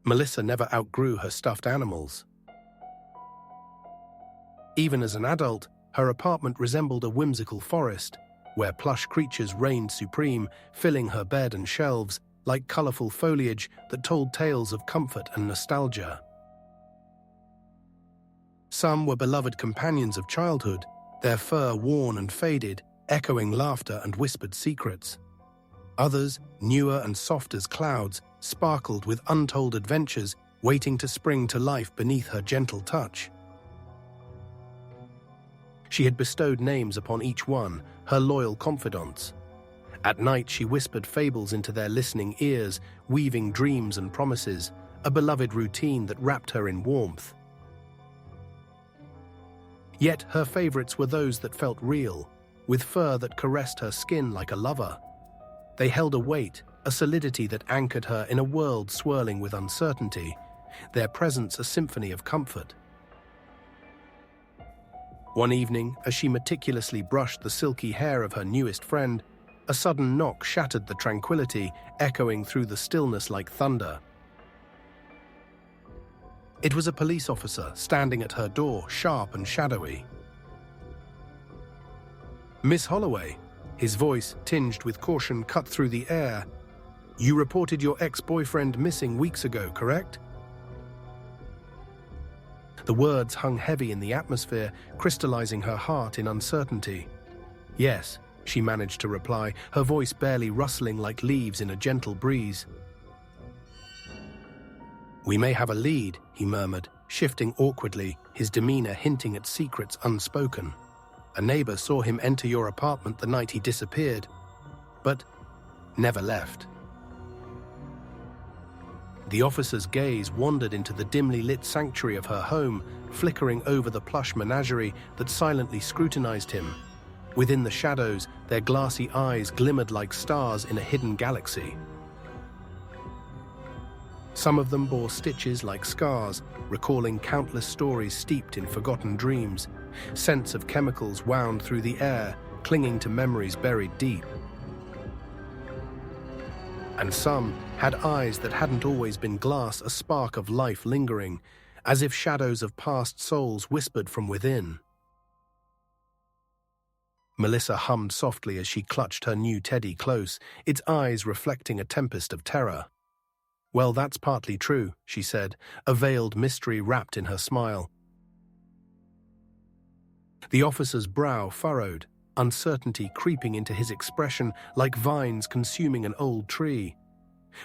Melissa never outgrew her stuffed animals. Even as an adult, her apartment resembled a whimsical forest, where plush creatures reigned supreme, filling her bed and shelves like colorful foliage that told tales of comfort and nostalgia. Some were beloved companions of childhood, their fur worn and faded, echoing laughter and whispered secrets. Others, newer and soft as clouds, sparkled with untold adventures waiting to spring to life beneath her gentle touch. She had bestowed names upon each one, her loyal confidants. At night she whispered fables into their listening ears, weaving dreams and promises, a beloved routine that wrapped her in warmth. Yet her favorites were those that felt real, with fur that caressed her skin like a lover. They held a weight, a solidity that anchored her in a world swirling with uncertainty, their presence a symphony of comfort. One evening, as she meticulously brushed the silky hair of her newest friend, a sudden knock shattered the tranquility, echoing through the stillness like thunder. It was a police officer standing at her door, sharp and shadowy. "Miss Holloway," his voice, tinged with caution, cut through the air. "You reported your ex-boyfriend missing weeks ago, correct?" The words hung heavy in the atmosphere, crystallizing her heart in uncertainty. "Yes," she managed to reply, her voice barely rustling like leaves in a gentle breeze. "We may have a lead," he murmured, shifting awkwardly, his demeanor hinting at secrets unspoken. "A neighbor saw him enter your apartment the night he disappeared, but never left." The officer's gaze wandered into the dimly lit sanctuary of her home, flickering over the plush menagerie that silently scrutinized him. Within the shadows, their glassy eyes glimmered like stars in a hidden galaxy. Some of them bore stitches like scars, recalling countless stories steeped in forgotten dreams. Scents of chemicals wound through the air, clinging to memories buried deep. And some had eyes that hadn't always been glass, a spark of life lingering, as if shadows of past souls whispered from within. Melissa hummed softly as she clutched her new teddy close, its eyes reflecting a tempest of terror. "Well, that's partly true," she said, a veiled mystery wrapped in her smile. The officer's brow furrowed, uncertainty creeping into his expression like vines consuming an old tree.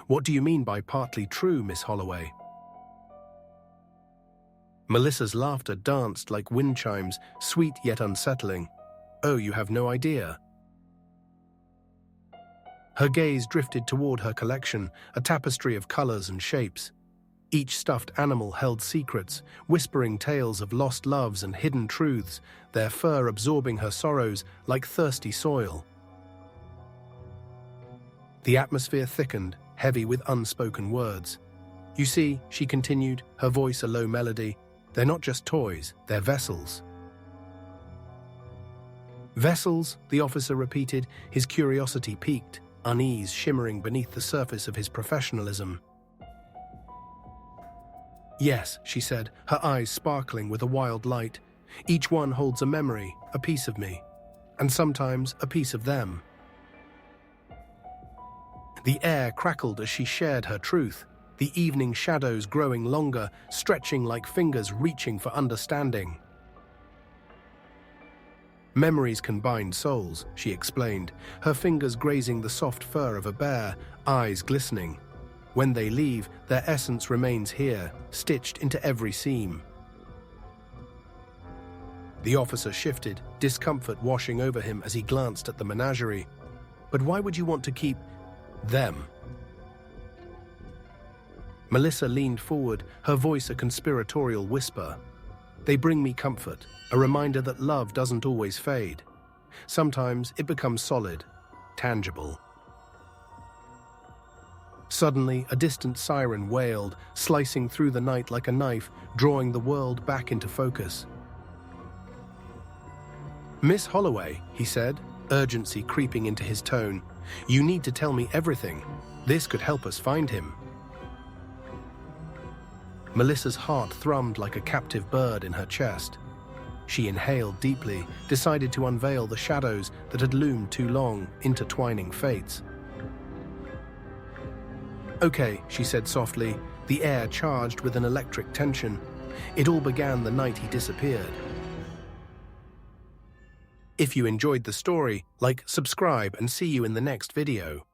"What do you mean by partly true, Miss Holloway?" Melissa's laughter danced like wind chimes, sweet yet unsettling. "Oh, you have no idea." Her gaze drifted toward her collection, a tapestry of colors and shapes. Each stuffed animal held secrets, whispering tales of lost loves and hidden truths, their fur absorbing her sorrows like thirsty soil. The atmosphere thickened, heavy with unspoken words. "You see," she continued, her voice a low melody, "they're not just toys, they're vessels." "Vessels," the officer repeated, his curiosity piqued, unease shimmering beneath the surface of his professionalism. "Yes," she said, her eyes sparkling with a wild light. "Each one holds a memory, a piece of me, and sometimes a piece of them." The air crackled as she shared her truth, the evening shadows growing longer, stretching like fingers reaching for understanding. "Memories can bind souls," she explained, her fingers grazing the soft fur of a bear, eyes glistening. "When they leave, their essence remains here, stitched into every seam." The officer shifted, discomfort washing over him as he glanced at the menagerie. "But why would you want to keep them?" Melissa leaned forward, her voice a conspiratorial whisper. "They bring me comfort, a reminder that love doesn't always fade. Sometimes it becomes solid, tangible." Suddenly, a distant siren wailed, slicing through the night like a knife, drawing the world back into focus. "Miss Holloway," he said, urgency creeping into his tone, "you need to tell me everything. This could help us find him." Melissa's heart thrummed like a captive bird in her chest. She inhaled deeply, decided to unveil the shadows that had loomed too long, intertwining fates. "Okay," she said softly, the air charged with an electric tension. It all began the night he disappeared. If you enjoyed the story, like, subscribe, and see you in the next video.